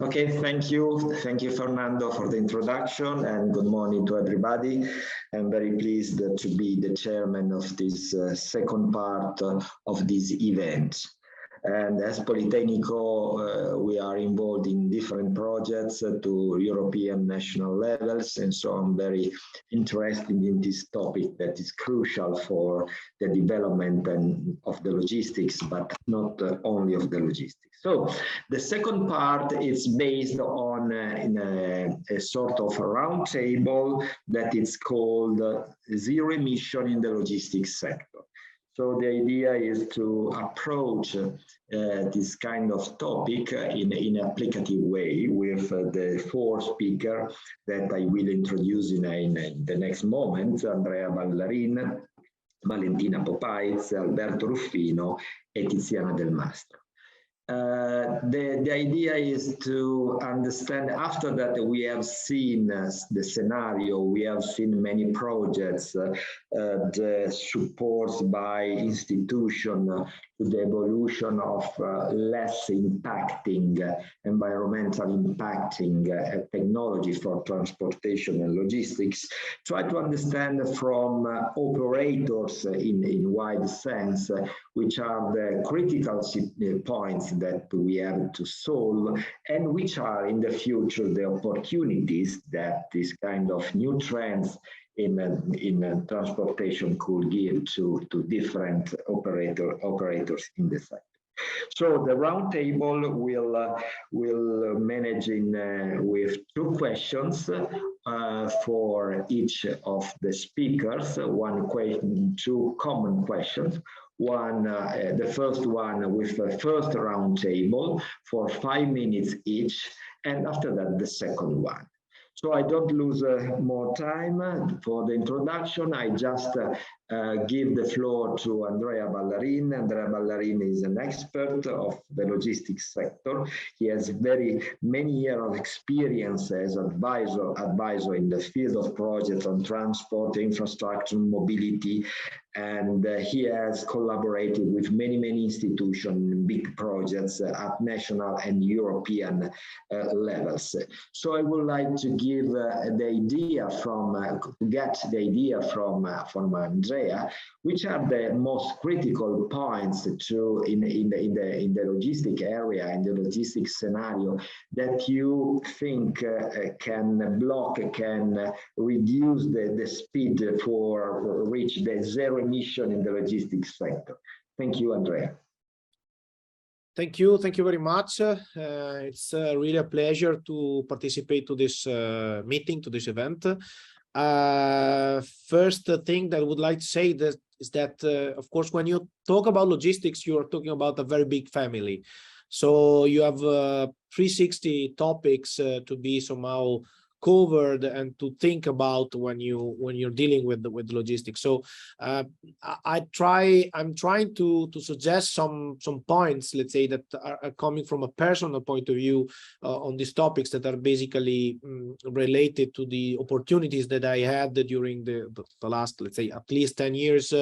Okay, thank you. Thank you, Fernando, for the introduction, and good morning to everybody. I'm very pleased to be the chairman of this second part of this event. And as Politecnico, we are involved in different projects to European national levels, and so I'm very interested in this topic that is crucial for the development of the logistics, but not only of the logistics. So the second part is based on a sort of a round table that is called zero emission in the logistics sector. So the idea is to approach this kind of topic in an applicative way with the four speakers that I will introduce in the next moment: Andrea Ballarin, Valentina Popaiz, Alberto Ruffino, and Tiziana Del Mastro. The idea is to understand, after that we have seen the scenario, we have seen many projects, the supports by institution to the evolution of less impacting, environmental impacting technology for transportation and logistics. Try to understand from operators in wide sense, which are the critical points that we have to solve, and which are in the future the opportunities that this kind of new trends in transportation could give to different operators in the sector. So the roundtable will manage with two questions for each of the speakers. One question, two common questions. One, the first one with the first roundtable for 5 minutes each, and after that the second one. So I don't lose more time for the introduction. I just give the floor to Andrea Ballarin. Andrea Ballarin is an expert of the logistics sector. He has very many years of experience as advisor in the field of projects on transport, infrastructure, mobility, and he has collaborated with many institutions, big projects at national and European levels. So I would like to give the idea from Andrea, which are the most critical points to in the logistic area, in the logistics scenario, that you think can block, can reduce the speed for reach the zero emission in the logistics sector. Thank you, Andrea. Thank you very much. It's really a pleasure to participate to this meeting, to this event. First thing that I would like to say is that, of course, when you talk about logistics, you are talking about a very big family. So you have 360 topics to be somehow covered and to think about when you're dealing with logistics. So I'm trying to suggest some points, let's say, that are coming from a personal point of view on these topics that are basically related to the opportunities that I had during the last, let's say, at least 10 years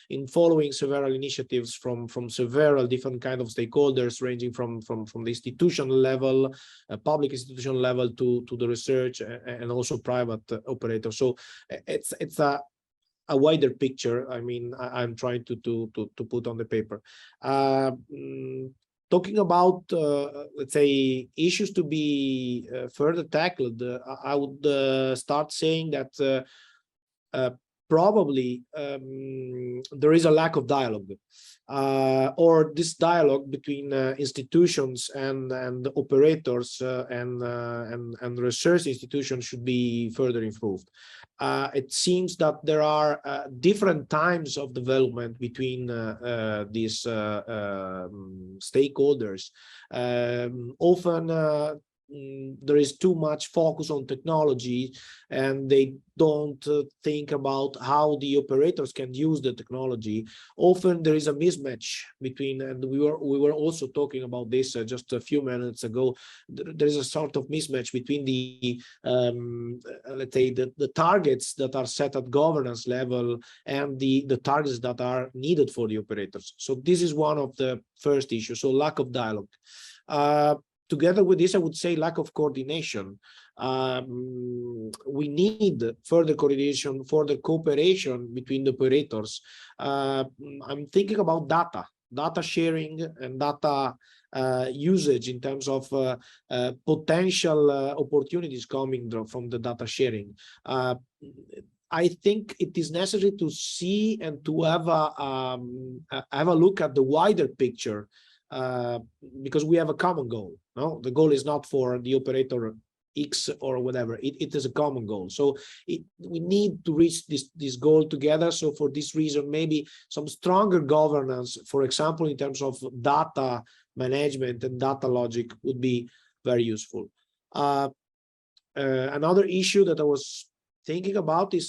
in following several initiatives from several different kind of stakeholders, ranging from the institutional level, public institutional level, to the research and also private operators. So it's a wider picture. I mean, I'm trying to put on the paper. Talking about let's say issues to be further tackled, I would start saying that probably there is a lack of dialogue, or this dialogue between institutions and operators and research institutions should be further improved. It seems that there are different times of development between these stakeholders. Often there is too much focus on technology, and they don't think about how the operators can use the technology. Often there is a mismatch between, and we were also talking about this just a few minutes ago. There is a sort of mismatch between the let's say the targets that are set at governance level and the targets that are needed for the operators. So this is one of the first issues. So lack of dialogue. together with this, I would say lack of coordination. We need further coordination, further cooperation between the operators. I'm thinking about data sharing and data usage in terms of potential opportunities coming from the data sharing. I think it is necessary to see and to have a look at the wider picture, because we have a common goal. No, the goal is not for the operator X or whatever. It is a common goal. So we need to reach this goal together. So for this reason, maybe some stronger governance, for example, in terms of data management and data logic, would be very useful. Another issue that I was thinking about is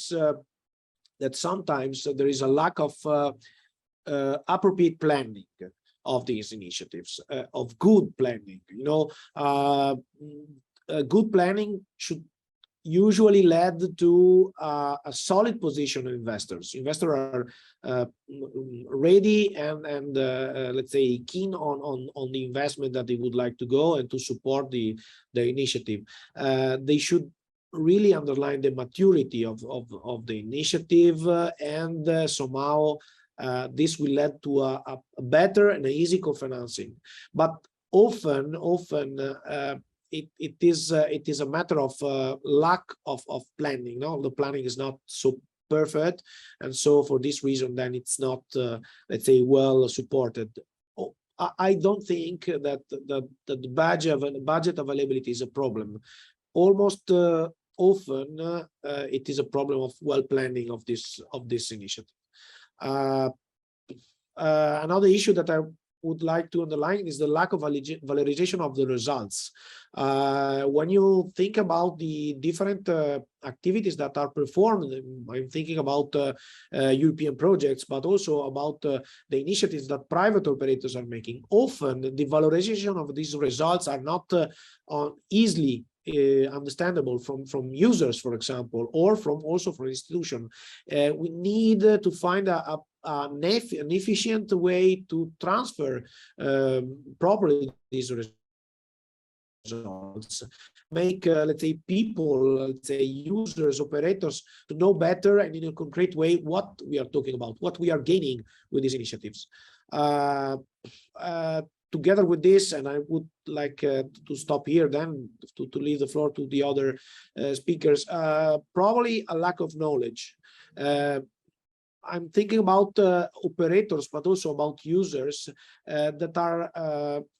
that sometimes there is a lack of appropriate planning of these initiatives, of good planning. You know, good planning should usually lead to a solid position of investors. Investors are ready and let's say keen on the investment that they would like to go and to support the initiative. They should really underline the maturity of the initiative, and somehow this will lead to a better and easy co-financing. But often it is a matter of lack of planning. No, the planning is not so perfect, and so for this reason, then it's not let's say well supported. I don't think that the budget availability is a problem. Almost often it is a problem of well planning of this initiative. Another issue that I would like to underline is the lack of valorization of the results. When you think about the different activities that are performed, I'm thinking about European projects, but also about the initiatives that private operators are making. Often the valorization of these results are not easily understandable from users, for example, or also from institution. We need to find an efficient way to transfer properly these results, make let's say people, let's say users, operators, to know better and in a concrete way what we are talking about, what we are gaining with these initiatives. Together with this, and I would like to stop here then to leave the floor to the other speakers, probably a lack of knowledge. I'm thinking about operators, but also about users that are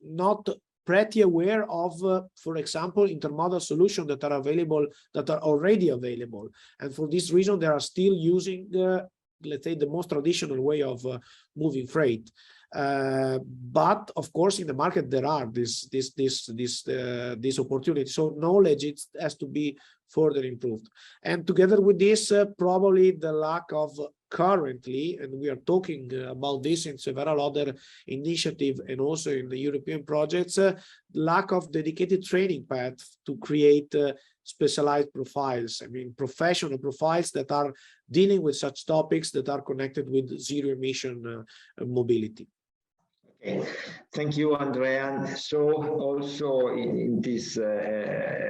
not pretty aware of, for example, intermodal solutions that are available, that are already available. And for this reason, they are still using, let's say, the most traditional way of moving freight. But of course, in the market there are this opportunity. So knowledge, it has to be further improved. And together with this, probably the lack of currently, and we are talking about this in several other initiatives and also in the European projects, lack of dedicated training path to create specialized profiles. I mean, professional profiles that are dealing with such topics that are connected with zero emission mobility. Okay. Thank you, Andrea. So also in this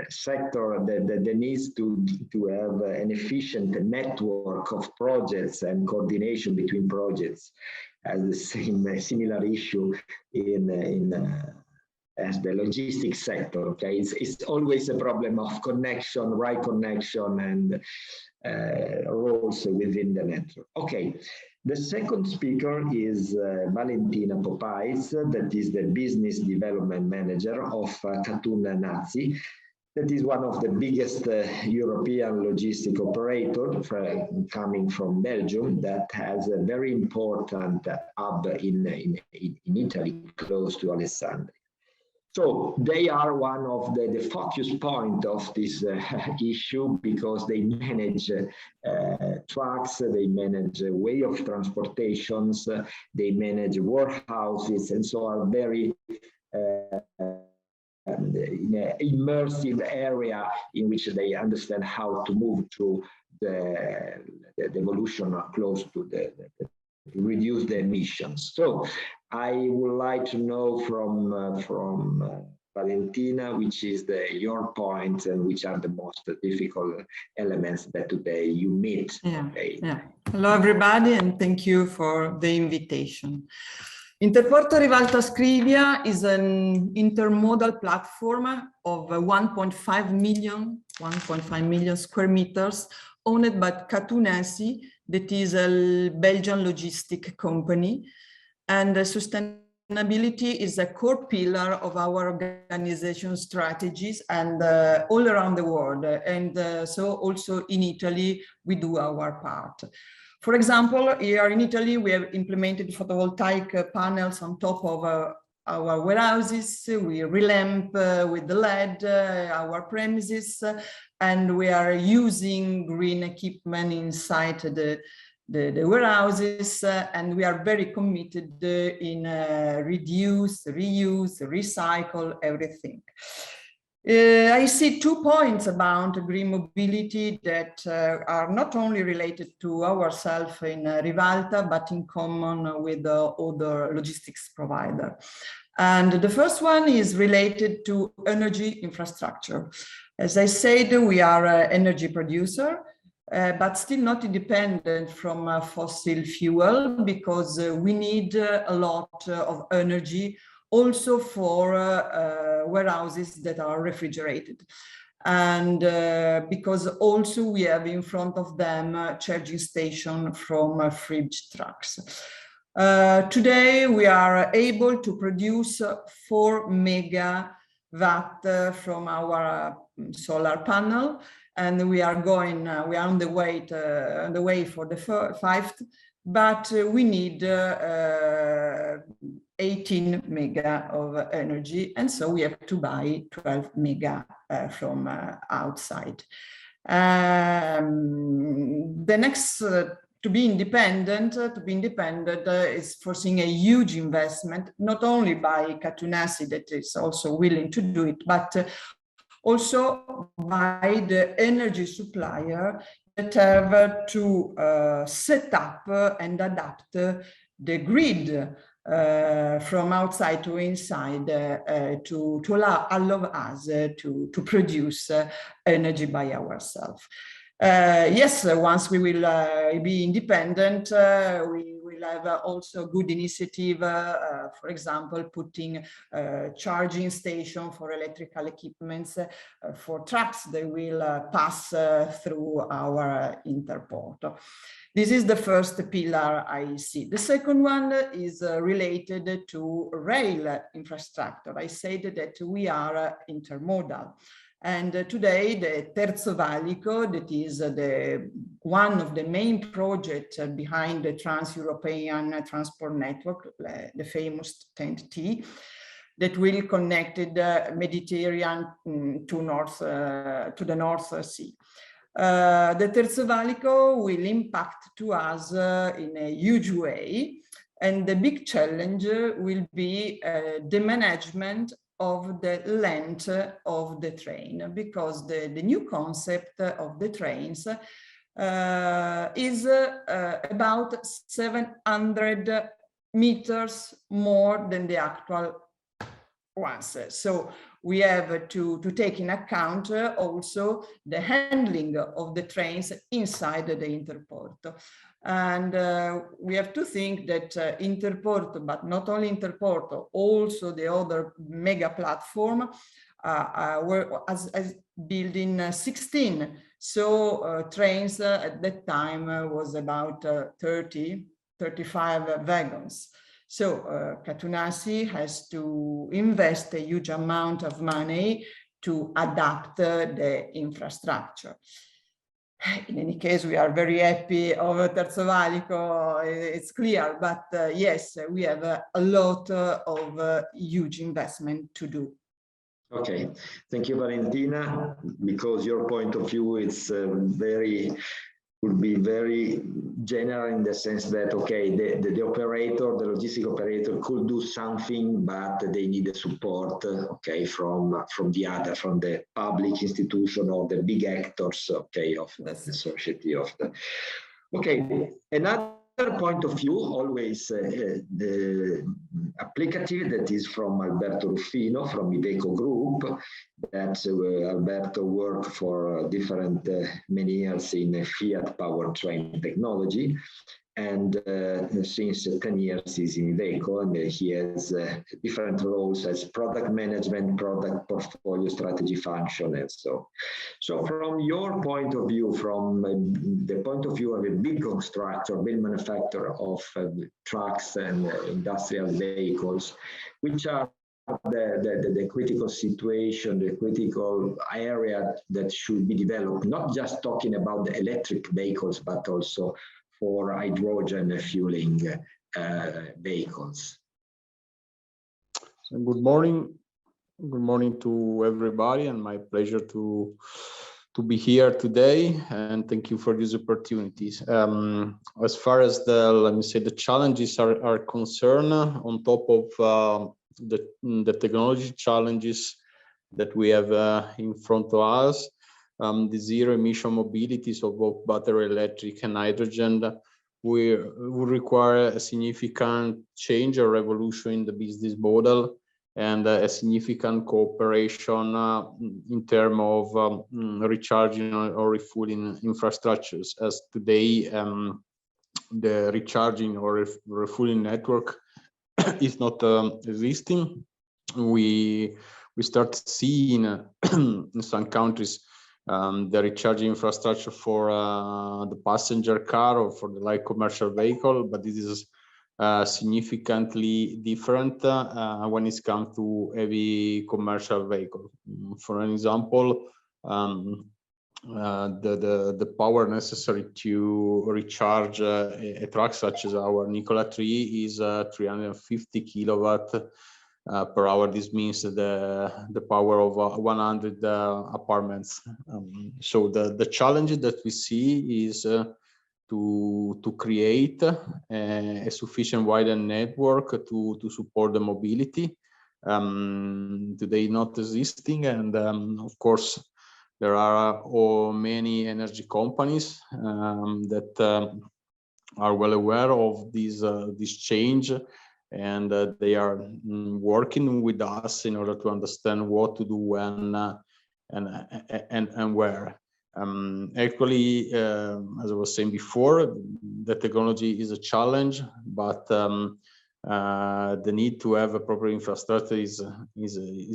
sector, there needs to have an efficient network of projects and coordination between projects, as the similar issue as the logistics sector. Okay, it's always a problem of connection, right connection, and roles within the network. Okay. The second speaker is Valentina Popais, that is the Business Development Manager of Katun Nazi. That is one of the biggest European logistic operators coming from Belgium that has a very important hub in Italy, close to Alessandria. So they are one of the focus point of this issue, because they manage trucks, they manage a way of transportations, they manage warehouses, and so are very in an immersive area in which they understand how to move through the evolution close to reduce the emissions. So I would like to know from Valentina, which is your point and which are the most difficult elements that today you meet. Yeah, okay. yeah. Hello, everybody, and thank you for the invitation. Interporto Rivalta Scrivia is an intermodal platform of 1.5 million square meters owned by Catunesi, that is a Belgian logistic company, and sustainability is a core pillar of our organization strategies and all around the world. And so also in Italy, we do our part. For example, here in Italy, we have implemented photovoltaic panels on top of our warehouses. We relamp with the LED our premises, and we are using green equipment inside the warehouses, and we are very committed in reduce, reuse, recycle, everything. I see 2 points about green mobility that are not only related to ourselves in Rivalta, but in common with other logistics provider. And the first one is related to energy infrastructure. As I said, we are an energy producer, but still not independent from fossil fuel, because we need a lot of energy also for warehouses that are refrigerated. And because also we have in front of them a charging station from fridge trucks. Today we are able to produce 4 megawatt from our solar panel, and we are on the way for the 5th, but we need 18 mega of energy, and so we have to buy 12 mega from outside. The next to be independent is foreseeing a huge investment, not only by Catunasi, that is also willing to do it, but also by the energy supplier that have to set up and adapt the grid from outside to inside to allow us to produce energy by ourselves. Yes, once we will be independent, we will have also good initiative, for example, putting charging station for electrical equipments for trucks that will pass through our Interporto. This is the first pillar I see. The second one is related to rail infrastructure. I said that we are intermodal. And today, the Terzo Valico, that is one of the main projects behind the Trans-European Transport Network, the famous TEN-T, that will connect the Mediterranean to the North Sea. The Terzo Valico will impact to us in a huge way, and the big challenge will be the management of the length of the train, because the new concept of the trains is about 700 meters more than the actual ones. So we have to take in account also the handling of the trains inside the Interporto. And we have to think that Interporto, but not only Interporto, also the other mega platform were as built in 16. So trains at that time was about 30, 35 wagons. So Catunasi has to invest a huge amount of money to adapt the infrastructure. In any case, we are very happy over Terzo Valico, it's clear, but yes, we have a lot of huge investment to do. Okay, thank you, Valentina, because your point of view is would be very general in the sense that, okay, the operator, the logistic operator could do something, but they need the support, okay, from the public institution or the big actors, okay, of the society of the. Okay, another point of view, always the applicative, that is from Alberto Ruffino from Iveco Group, that Alberto worked for different many years in Fiat powertrain technology, and since 10 years he's in Iveco, and he has different roles as product management, product portfolio strategy function, and so. So from your point of view, from the point of view of a big constructor, big manufacturer of trucks and industrial vehicles, which are the critical situation, the critical area that should be developed, not just talking about the electric vehicles, but also for hydrogen fueling vehicles. So good morning. Good morning to everybody, and my pleasure to be here today, and thank you for these opportunities. As far as the challenges are concerned, on top of the technology challenges that we have in front of us, the zero emission mobilities of both battery electric and hydrogen will require a significant change or revolution in the business model, and a significant cooperation in terms of recharging or refueling infrastructures. As today, the recharging or refueling network is not existing. We start seeing in some countries the recharging infrastructure for the passenger car or for the light commercial vehicle, but this is significantly different when it comes to heavy commercial vehicle. For an example, the power necessary to recharge a truck such as our Nikola 3 is 350 kilowatt per hour. This means the power of 100 apartments. So the challenge that we see is to create a sufficient wider network to support the mobility. Today not existing, and of course there are many energy companies that are well aware of this change, and they are working with us in order to understand what to do when and where. Actually, as I was saying before, the technology is a challenge, but the need to have a proper infrastructure is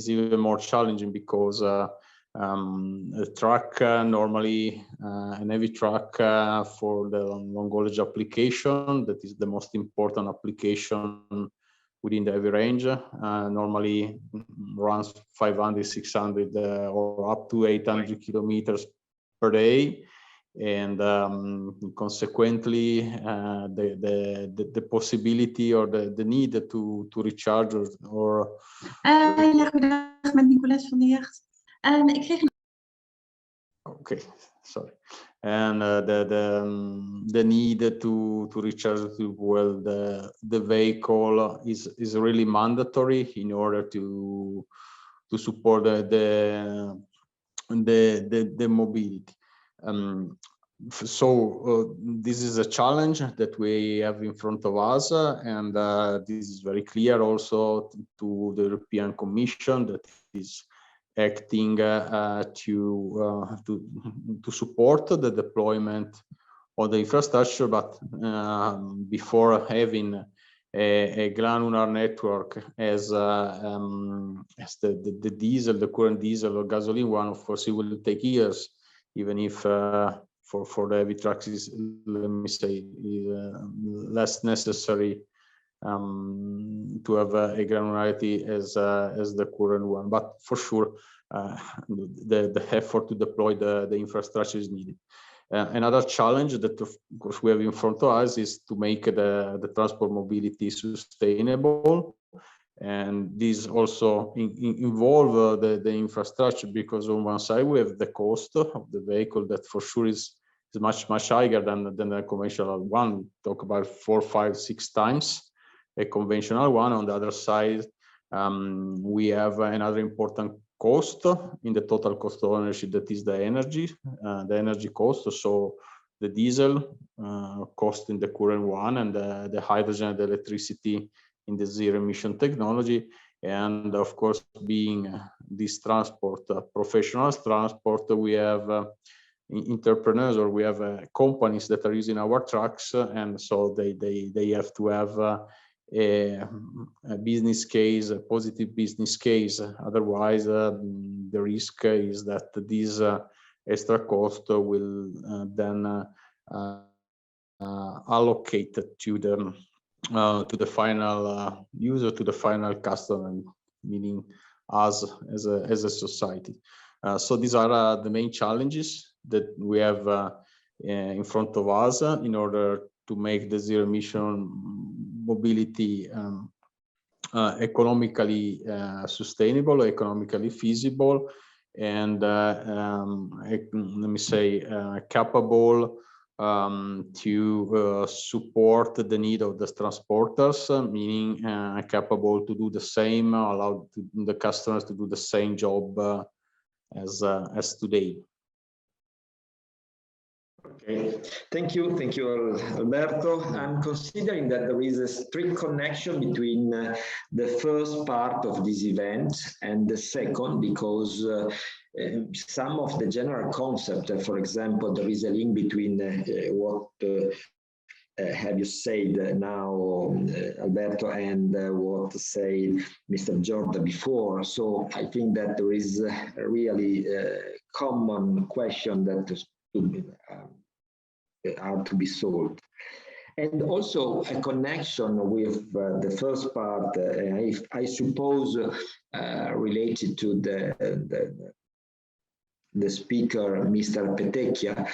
even more challenging, because a truck normally, an heavy truck for the long haulage application, that is the most important application within the heavy range, normally runs 500, 600 or up to 800 kilometers per day, and consequently the possibility or the need to recharge or Ja, goedendag, met Nicoles van der Jacht. Ik kreeg een... Okay, sorry. And the need to recharge the vehicle is really mandatory in order to support the mobility. So this is a challenge that we have in front of us, and this is very clear also to the European Commission, that is acting to support the deployment of the infrastructure, but before having a granular network as the diesel, the current diesel or gasoline one, of course, it will take years, even if for the heavy trucks is, let me say, less necessary to have a granularity as the current one. But for sure, the effort to deploy the infrastructure is needed. Another challenge that of course we have in front of us is to make the transport mobility sustainable, and this also involve the infrastructure, because on one side we have the cost of the vehicle that for sure is much higher than a conventional one. Talk about 4, 5, 6 times a conventional one. On the other side, we have another important cost in the total cost of ownership, that is the energy cost. So the diesel cost in the current one, and the hydrogen and the electricity in the zero emission technology. And of course, being this transport, professional transport, we have entrepreneurs, or we have companies that are using our trucks, and so they have to have a business case, a positive business case. Otherwise, the risk is that this extra cost will then allocate to the final user, to the final customer, meaning us as a society. So these are the main challenges that we have in front of us in order to make the zero emission mobility economically sustainable, economically feasible, and let me say capable to support the need of the transporters, meaning capable to do the same, allow the customers to do the same job as today. Okay, thank you, Alberto. I'm considering that there is a strict connection between the first part of this event and the second, because some of the general concept, for example, there is a link between what have you said now, Alberto, and what said Mr. Jordan before. So I think that there is a really common question that are to be solved. And also a connection with the first part, I suppose, related to the speaker, Mr. Petecchia.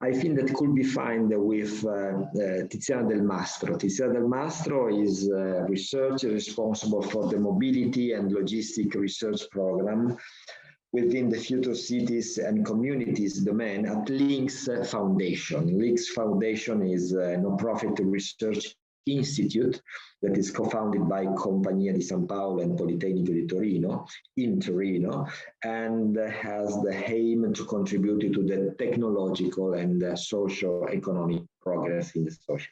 I think that could be found with Tiziana Del Mastro. Tiziana Del Mastro is a researcher responsible for the mobility and logistic research program within the Future Cities and Communities domain at Links Foundation. Links Foundation is a non-profit research institute that is co-founded by Compagnia di San Paolo and Politecnico di Torino, in Torino, and has the aim to contribute to the technological and socio-economic progress in the society.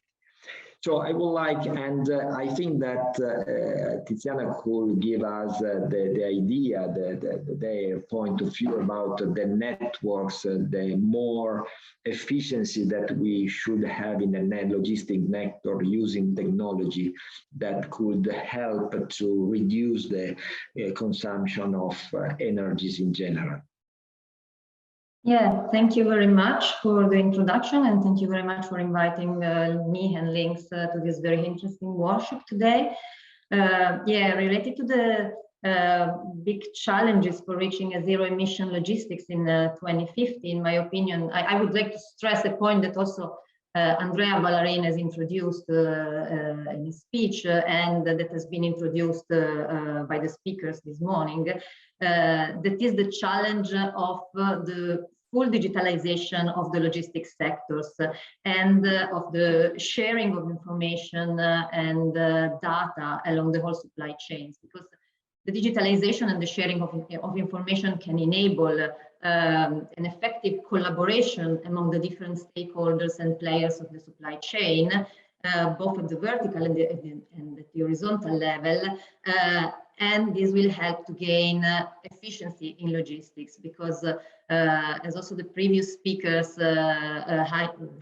So I would like, and I think that Tiziana could give us the idea, their point of view about the networks, the more efficiency that we should have in the logistic network using technology that could help to reduce the consumption of energies in general. Yeah, thank you very much for the introduction, and thank you very much for inviting me and Links to this very interesting workshop today. Yeah, related to the big challenges for reaching a zero emission logistics in 2050, in my opinion, I would like to stress a point that also Andrea Ballarin has introduced in his speech, and that has been introduced by the speakers this morning. That is the challenge of the full digitalization of the logistics sectors and of the sharing of information and data along the whole supply chains, because the digitalization and the sharing of information can enable an effective collaboration among the different stakeholders and players of the supply chain, both at the vertical and the horizontal level, and this will help to gain efficiency in logistics, because as also the previous speakers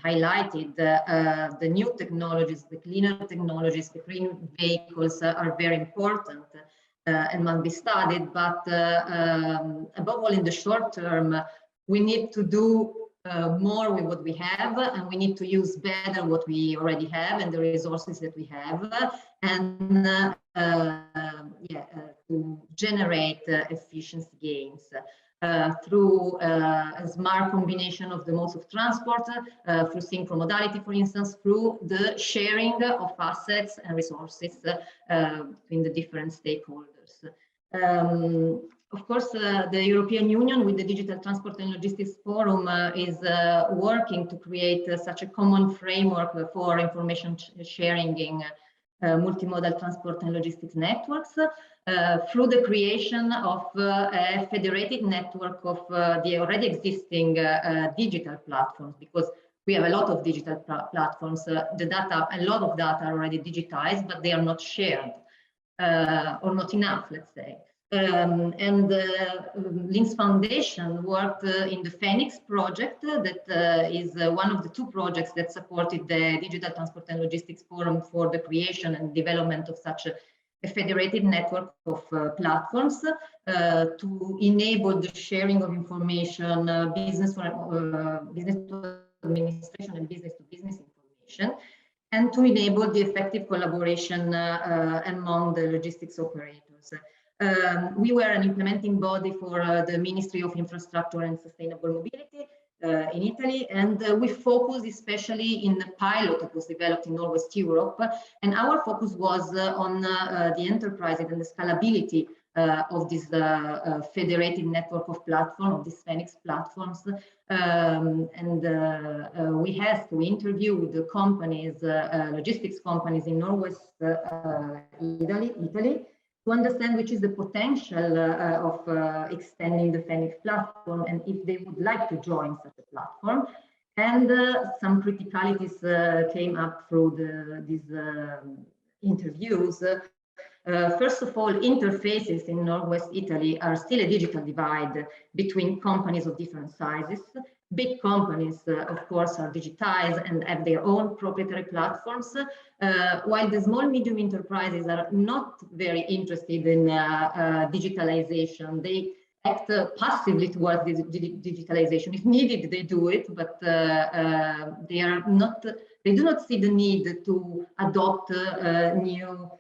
highlighted, the new technologies, the cleaner technologies, the green vehicles are very important and must be studied, but above all in the short term, we need to do more with what we have, and we need to use better what we already have and the resources that we have, and to generate efficiency gains through a smart combination of the modes of transport, through synchromodality, for instance, through the sharing of assets and resources between the different stakeholders. Of course, the European Union with the Digital Transport and Logistics Forum is working to create such a common framework for information sharing in multimodal transport and logistics networks through the creation of a federated network of the already existing digital platforms, because We have a lot of digital platforms. The data, a lot of data are already digitized, but they are not shared or not enough, let's say. Links Foundation worked in the Phoenix project that is one of the 2 projects that supported the Digital Transport and Logistics Forum for the creation and development of such a federated network of platforms to enable the sharing of information, business to administration and business to business information, and to enable the effective collaboration among the logistics operators. We were an implementing body for the Ministry of Infrastructure and Sustainable Mobility in Italy, and we focus especially in the pilot that was developed in Northwest Europe, and our focus was on the enterprises and the scalability of this federated network of platforms, of these Phoenix platforms, we have to interview the companies, logistics companies in Northwest Italy, to understand which is the potential of extending the Phoenix platform and if they would like to join such a platform. And some criticalities came up through these interviews. First of all, interfaces in Northwest Italy are still a digital divide between companies of different sizes. Big companies, of course, are digitized and have their own proprietary platforms, while the small, medium enterprises are not very interested in digitalization. They act passively towards this digitalization. If needed, they do it, but they do not see the need to adopt new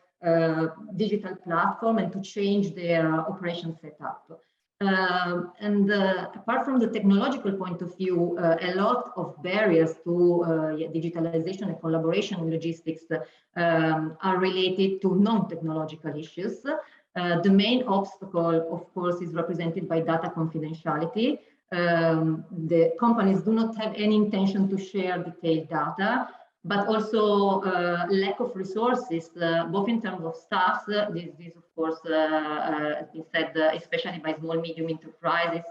digital platform and to change their operation setup. Apart from the technological point of view, a lot of barriers to digitalization and collaboration in logistics are related to non-technological issues. The main obstacle, of course, is represented by data confidentiality. The companies do not have any intention to share detailed data, but also lack of resources, both in terms of staff. This of course, has been said, especially by small, medium enterprises,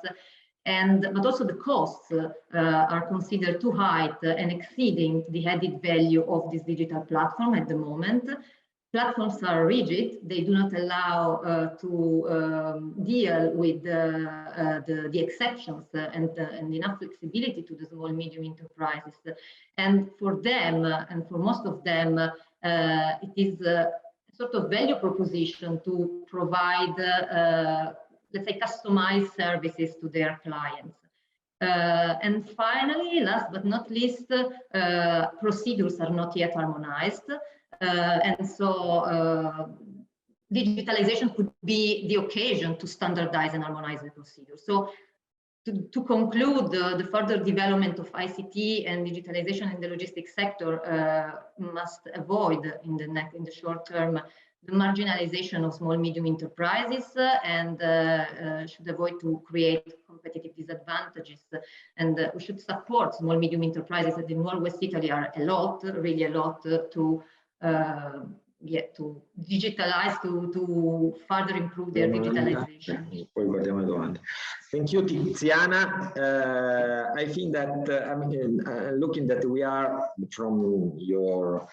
but also the costs are considered too high and exceeding the added value of this digital platform at the moment. Platforms are rigid. They do not allow to deal with the exceptions and enough flexibility to the small, medium enterprises. And for them, and for most of them, it is a sort of value proposition to provide, let's say, customized services to their clients. And finally, last but not least, procedures are not yet harmonized. And so digitalization could be the occasion to standardize and harmonize the procedure. So to conclude, the further development of ICT and digitalization in the logistics sector must avoid in the short term the marginalization of small, medium enterprises and should avoid to create competitive disadvantages. And we should support small, medium enterprises that in Northwest Italy are a lot, really a lot, to digitalize, to further improve their digitalization. Thank you, Tiziana. I think that looking that we are from your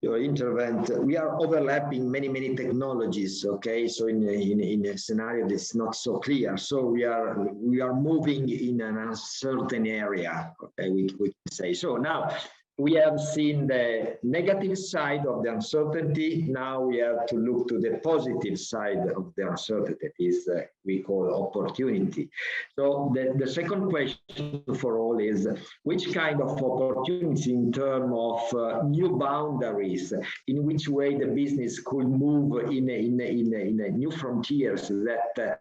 intervent, we are overlapping many technologies. Okay, so in a scenario that's not so clear, so we are moving in an uncertain area. Okay, we can say so. Now we have seen the negative side of the uncertainty. Now we have to look to the positive side of the uncertainty, is we call opportunity. So the second question for all is, which kind of opportunities in terms of new boundaries, in which way the business could move in a new frontiers that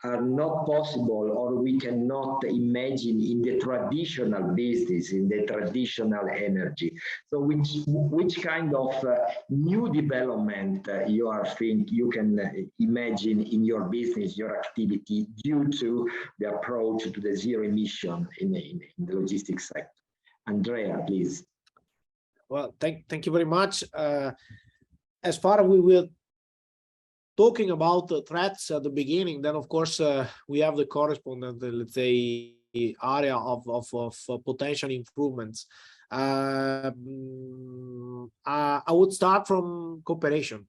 are not possible or we cannot imagine in the traditional business, in the traditional energy. So which kind of new development you can imagine in your business, your activity, due to the approach to the zero emission in the logistics sector? Andrea, please. Well, thank you very much. As far as we will talking about the threats at the beginning, then of course we have the correspondent, let's say, area of potential improvements. I would start from cooperation.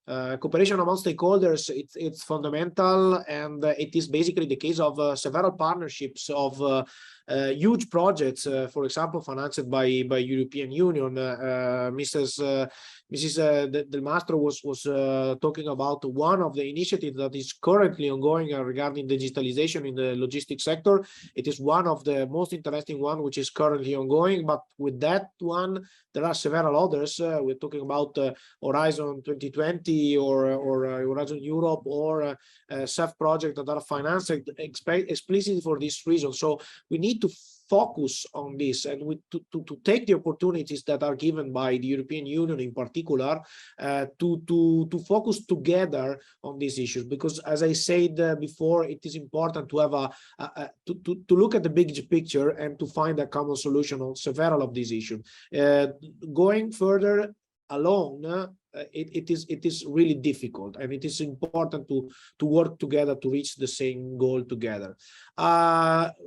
Cooperation among stakeholders, it's fundamental, and it is basically the case of several partnerships of huge projects, for example, financed by European Union. Mrs. Del Mastro was talking about one of the initiatives that is currently ongoing regarding digitalization in the logistics sector. It is one of the most interesting one which is currently ongoing, but with that one, there are several others. We're talking about Horizon 2020 or Horizon Europe or CEF project that are financed explicitly for this reason. So we need to focus on this and to take the opportunities that are given by the European Union in particular to focus together on these issues, because as I said before, it is important to have to look at the big picture and to find a common solution on several of these issues. Going further alone, it is really difficult, and it is important to work together to reach the same goal together.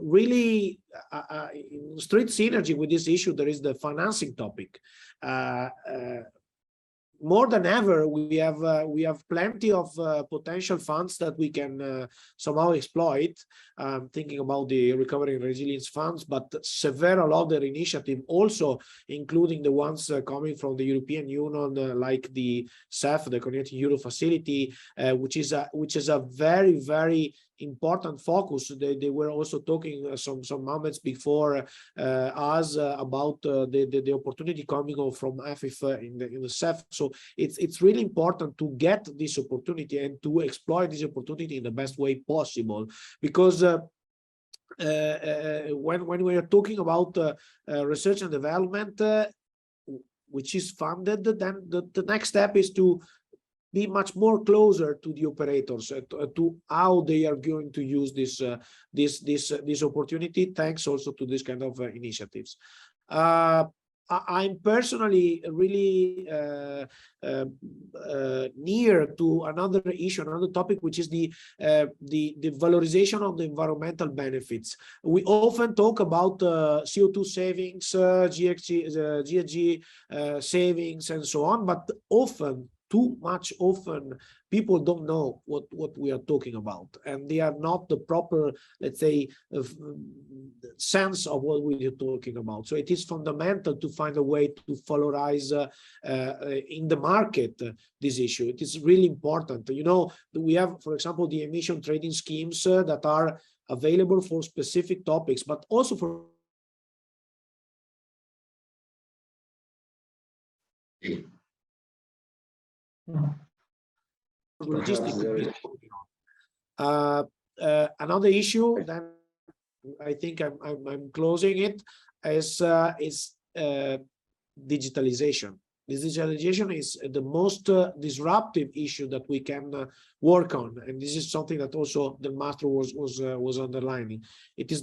Really, in strict synergy with this issue, there is the financing topic. More than ever, we have plenty of potential funds that we can somehow exploit. Thinking about the Recovery and Resilience funds, but several other initiatives also, including the ones coming from the European Union, like the CEF, the Connecting Euro Facility, which is a very, very important focus. They were also talking some moments before us about the opportunity coming from AFIF in the CEF. So it's really important to get this opportunity and to exploit this opportunity in the best way possible, because when we are talking about research and development, which is funded, then the next step is to be much more closer to the operators, to how they are going to use this opportunity, thanks also to this kind of initiatives. I'm personally really near to another issue, another topic, which is the valorization of the environmental benefits. We often talk about CO2 savings, GHG savings, and so on, but too often people don't know what we are talking about, and they are not the proper, let's say, sense of what we are talking about. So it is fundamental to find a way to valorize in the market this issue. It is really important. You know, we have, for example, the emission trading schemes that are available for specific topics, but also for logistics. Another issue, then I think I'm closing it, is digitalization. Digitalization is the most disruptive issue that we can work on, and this is something that also the master was underlining. It is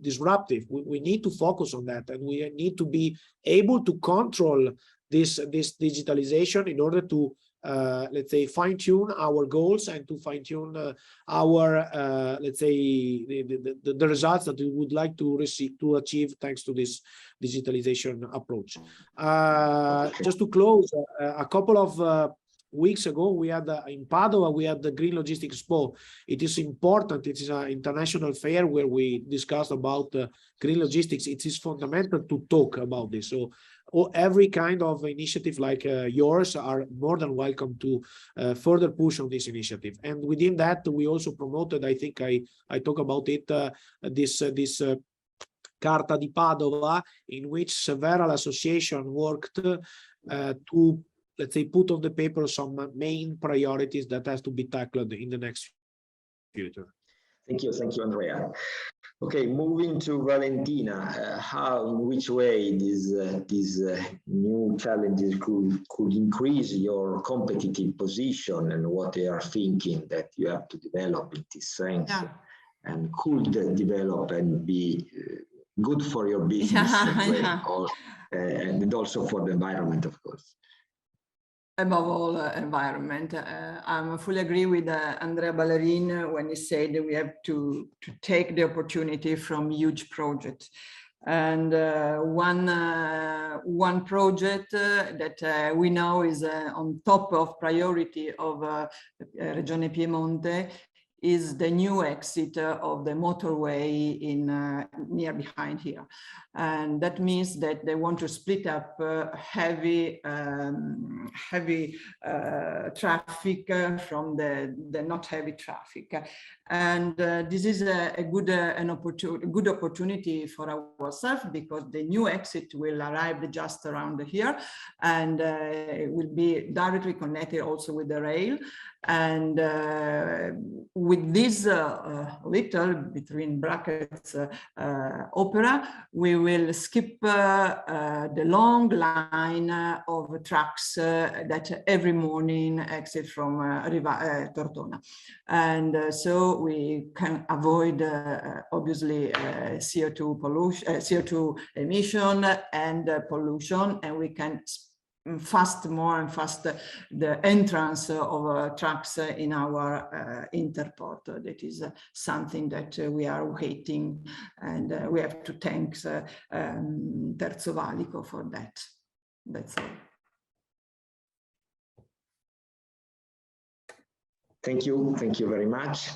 disruptive. We need to focus on that, and we need to be able to control this digitalization in order to let's say fine-tune our goals and to fine-tune our let's say the results that we would like to achieve thanks to this digitalization approach. Just to close, a couple of weeks ago, we had in Padova, we had the Green Logistics Expo. It is important. It is an international fair where we discussed about green logistics. It is fundamental to talk about this. So every kind of initiative like yours are more than welcome to further push on this initiative. And within that, we also promoted, I think I talk about it, this Carta di Padova, in which several associations worked to, let's say, put on the paper some main priorities that has to be tackled in the next future. Thank you, Andrea. Okay, moving to Valentina, in which way these new challenges could increase your competitive position, and what they are thinking that you have to develop in this sense, and could develop and be good for your business and also for the environment, of course. above all environment. I fully agree with Andrea Ballerin when he said that we have to take the opportunity from huge projects. And one project that we know is on top of priority of Regione Piemonte is the new exit of the motorway in near behind here. And that means that they want to split up heavy traffic from the not heavy traffic. And this is a good opportunity for ourselves, because the new exit will arrive just around here, and it will be directly connected also with the rail. And with this little, between brackets, opera, we will skip the long line of trucks that every morning exit from Tortona. And so we can avoid, obviously, CO2 pollution, CO2 emission and pollution, and we can more and faster the entrance of trucks in our interport. That is something that we are waiting, and we have to thank Terzo Valico for that. That's all. Thank you very much.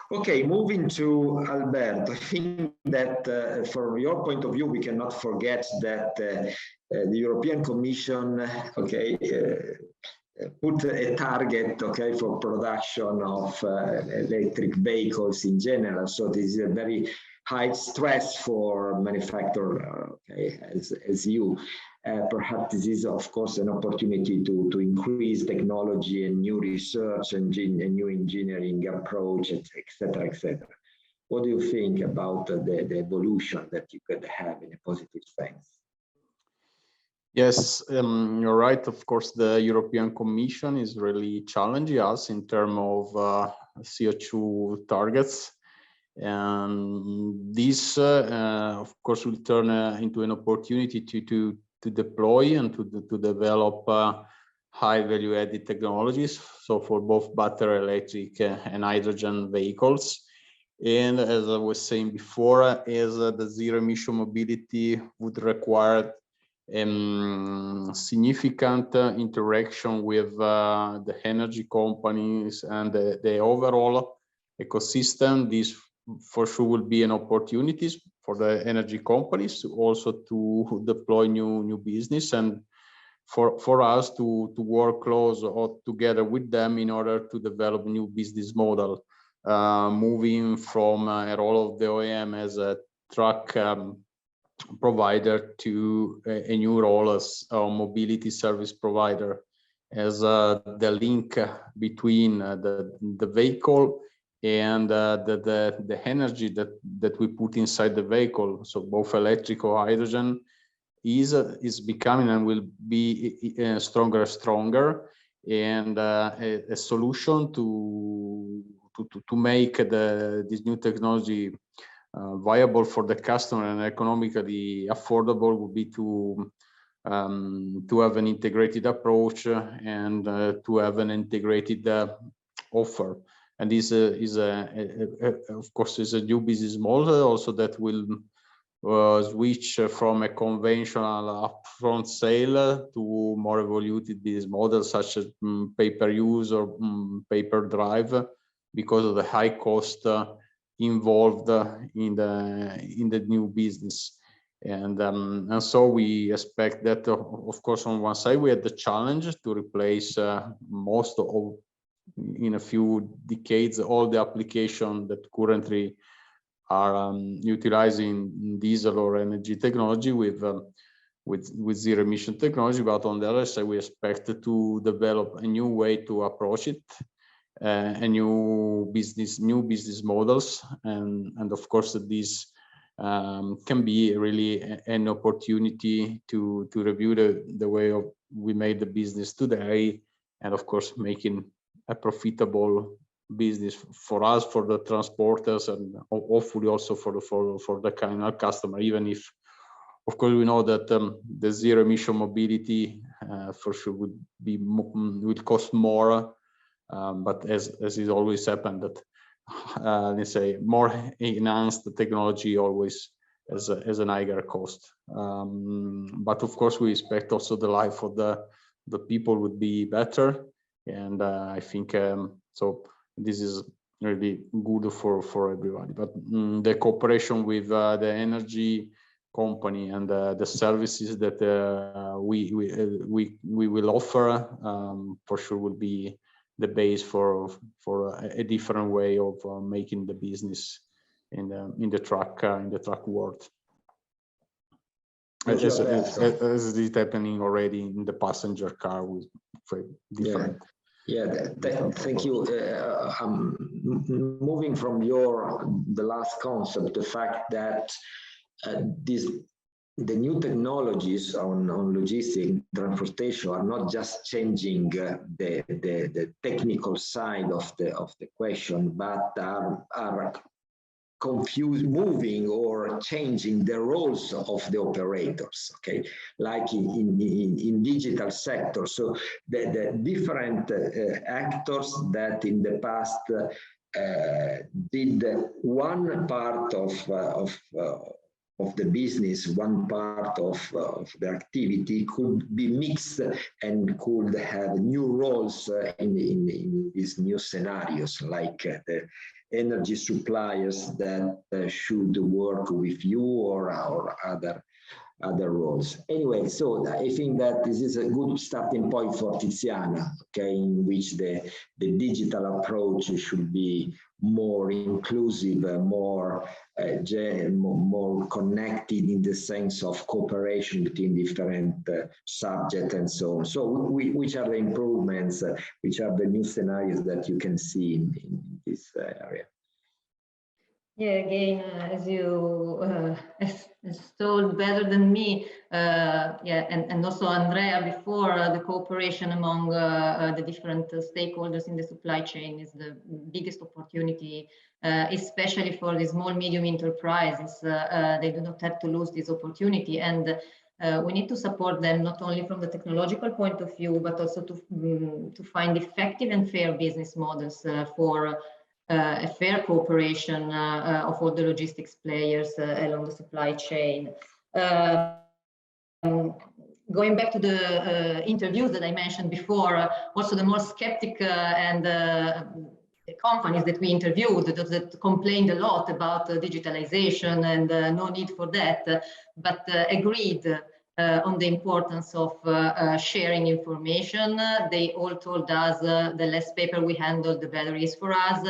Okay, moving to Alberto. I think that from your point of view, we cannot forget that the European Commission, okay, put a target, okay, for production of electric vehicles in general. So this is a very high stress for manufacturer, okay, as you. Perhaps this is, of course, an opportunity to increase technology and new research and new engineering approach, etc., etc. What do you think about the evolution that you could have in a positive sense? Yes, you're right. Of course, the European Commission is really challenging us in terms of CO2 targets. And this, of course, will turn into an opportunity to deploy and to develop high value-added technologies. So for both battery electric and hydrogen vehicles. And as I was saying before, is the zero emission mobility would require significant interaction with the energy companies and the overall ecosystem. This for sure will be an opportunity for the energy companies to also to deploy new business, and for us to work close or together with them in order to develop a new business model, moving from a role of the OEM as a truck provider to a new role as a mobility service provider, as the link between the vehicle and the energy that we put inside the vehicle. So both electric or hydrogen is becoming and will be stronger and stronger, and a solution to make this new technology viable for the customer and economically affordable would be to have an integrated approach and to have an integrated offer. And this is of course is a new business model also that will switch from a conventional upfront sale to more evoluted business models such as pay-per-use or pay-per-drive, because of the high cost involved in the new business. And so we expect that, of course, on one side we had the challenge to replace most of, in a few decades, all the applications that currently are utilizing diesel or energy technology with zero emission technology. But on the other side, we expect to develop a new way to approach it, a new business models, and of course this can be really an opportunity to review the way of we made the business today, and of course making a profitable business for us, for the transporters, and hopefully also for the final customer, even if Of course, we know that the zero emission mobility for sure would cost more, but as it always happened, that let's say more enhanced technology always has an higher cost. But of course, we expect also the life of the people would be better, and I think so. This is really good for everybody. But the cooperation with the energy company and the services that we will offer for sure will be the base for a different way of making the business in the truck world, as is happening already in the passenger car with different. Thank you. Moving from the last concept, the fact that the new technologies on logistics transportation are not just changing the technical side of the question, but are moving or changing the roles of the operators, okay, like in digital sector. So the different actors that in the past did one part of the business, one part of the activity could be mixed and could have new roles in these new scenarios, like the energy suppliers that should work with you or other roles. Anyway, so I think that this is a good starting point for Tiziana, okay, in which the digital approach should be more inclusive, more connected in the sense of cooperation between different subjects and so on. So which are the improvements, which are the new scenarios that you can see in this area? Yeah, again, as you as told better than me, and also Andrea before, the cooperation among the different stakeholders in the supply chain is the biggest opportunity, especially for the small, medium enterprises. They do not have to lose this opportunity, and we need to support them not only from the technological point of view, but also to find effective and fair business models for a fair cooperation of all the logistics players along the supply chain. Going back to the interviews that I mentioned before, also the more skeptic and the companies that we interviewed that complained a lot about digitalization and no need for that, but agreed on the importance of sharing information. They all told us the less paper we handle, the better it is for us.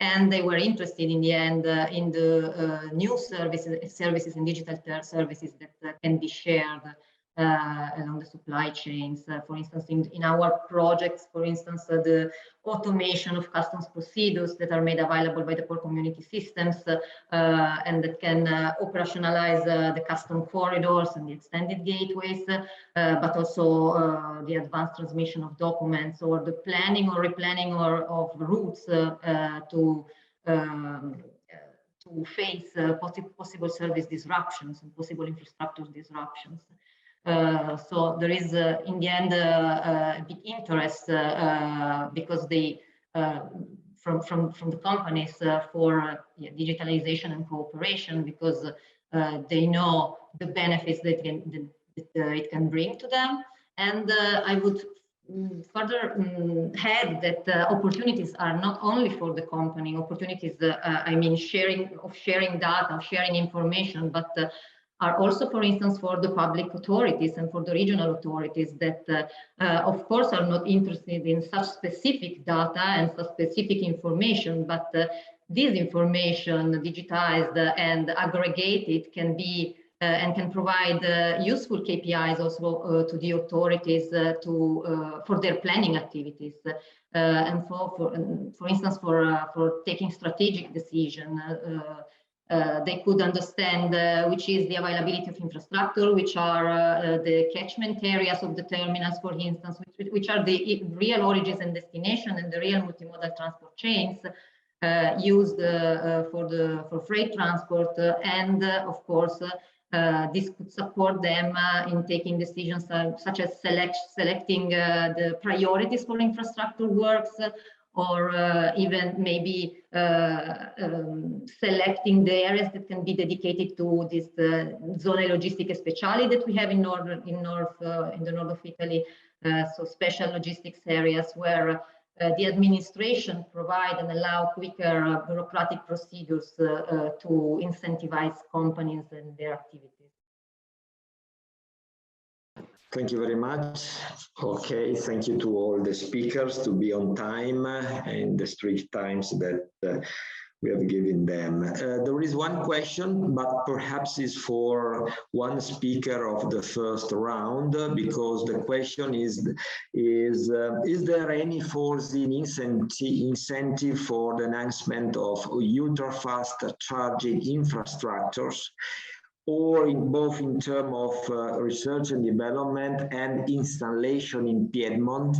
And they were interested in the end in the new services and digital services that can be shared along the supply chains. For instance, in our projects, for instance, the automation of customs procedures that are made available by the port community systems and that can operationalize the custom corridors and the extended gateways, but also the advanced transmission of documents or the planning or replanning of routes to face possible service disruptions and possible infrastructure disruptions. So there is, in the end, a big interest because they, from the companies for digitalization and cooperation, because they know the benefits that it can bring to them. And I would further add that opportunities are not only for the company. Opportunities, I mean, sharing data, sharing information, but are also, for instance, for the public authorities and for the regional authorities that, of course, are not interested in such specific data and such specific information, but this information digitized and aggregated can be and can provide useful KPIs also to the authorities for their planning activities and for instance, for taking strategic decision. They could understand which is the availability of infrastructure, which are the catchment areas of the terminals, for instance, which are the real origins and destination and the real multimodal transport chains used for freight transport, and of course this could support them in taking decisions such as selecting the priorities for infrastructure works, or even maybe selecting the areas that can be dedicated to this zone logistiche speciali that we have in the north of Italy. So special logistics areas where the administration provide and allow quicker bureaucratic procedures to incentivize companies and their activities. Thank you very much. Okay, thank you to all the speakers to be on time and the strict times that we have given them. There is one question, but perhaps is for one speaker of the first round, because the question is there any foreseen incentive for the enhancement of ultra-fast charging infrastructures, or both in terms of research and development and installation in Piedmont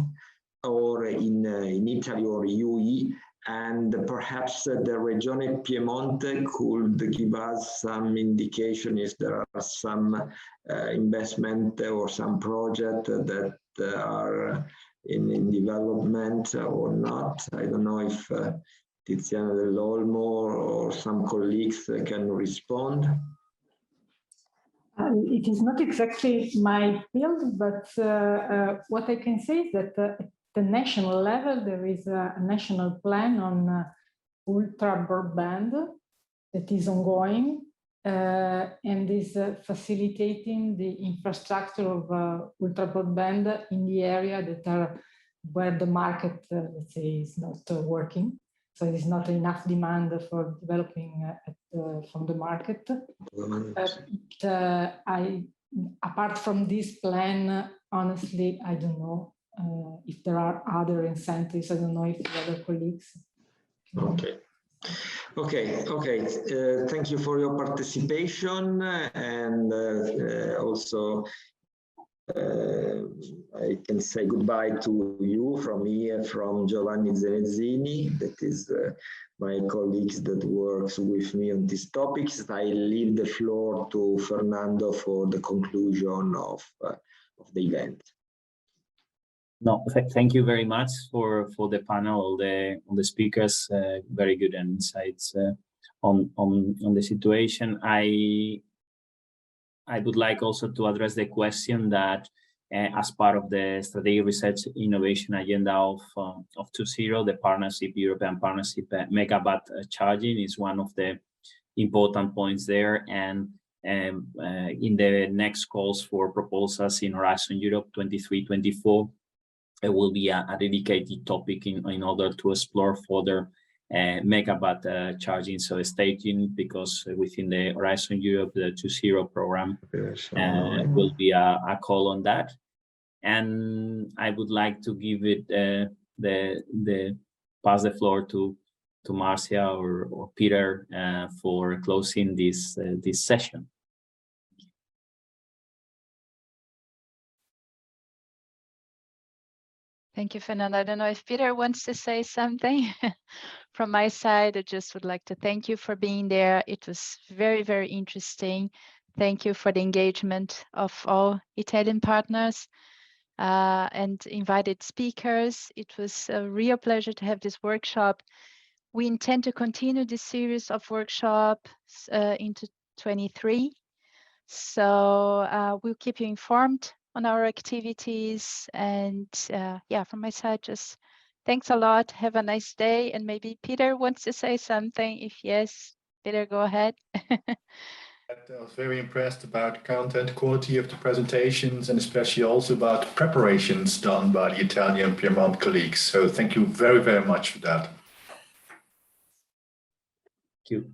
or in Italy or UE? And perhaps the Regione Piemonte could give us some indication if there are some investment or some project that are in development or not. I don't know if Tiziana Dell'Olmo or some colleagues can respond. It is not exactly my field, but what I can say is that at the national level, there is a national plan on ultra broadband that is ongoing and is facilitating the infrastructure of ultra broadband in the area that are where the market, let's say, is not working. So there is not enough demand for developing from the market. Apart from this plan, honestly, I don't know if there are other incentives. I don't know if the other colleagues. Okay. Thank you for your participation, and also I can say goodbye to you from here, from Giovanni Zenezzini, that is my colleagues that works with me on these topics. I leave the floor to Fernando for the conclusion of the event. No, thank you very much for the panel, all the speakers, very good insights on the situation. I would like also to address the question that as part of the strategic research innovation agenda of 2.0, the partnership, European partnership, megawatt charging is one of the important points there. And in the next calls for proposals in Horizon Europe 23-24, it will be a dedicated topic in order to explore further megawatt charging. So stay tuned, because within the Horizon Europe, the 2.0 program will be a call on that. And I would like to give it pass the floor to Marcia or Peter for closing this session. Thank you, Fernando. I don't know if Peter wants to say something. From my side, I just would like to thank you for being there. It was very, very interesting. Thank you for the engagement of all Italian partners and invited speakers. It was a real pleasure to have this workshop. We intend to continue this series of workshops into 23. So we'll keep you informed on our activities. And yeah, from my side, just thanks a lot. Have a nice day. And maybe Peter wants to say something. If yes, Peter, go ahead. I was very impressed about content quality of the presentations, and especially also about preparations done by the Italian Piedmont colleagues. So thank you very, very much for that. Thank you.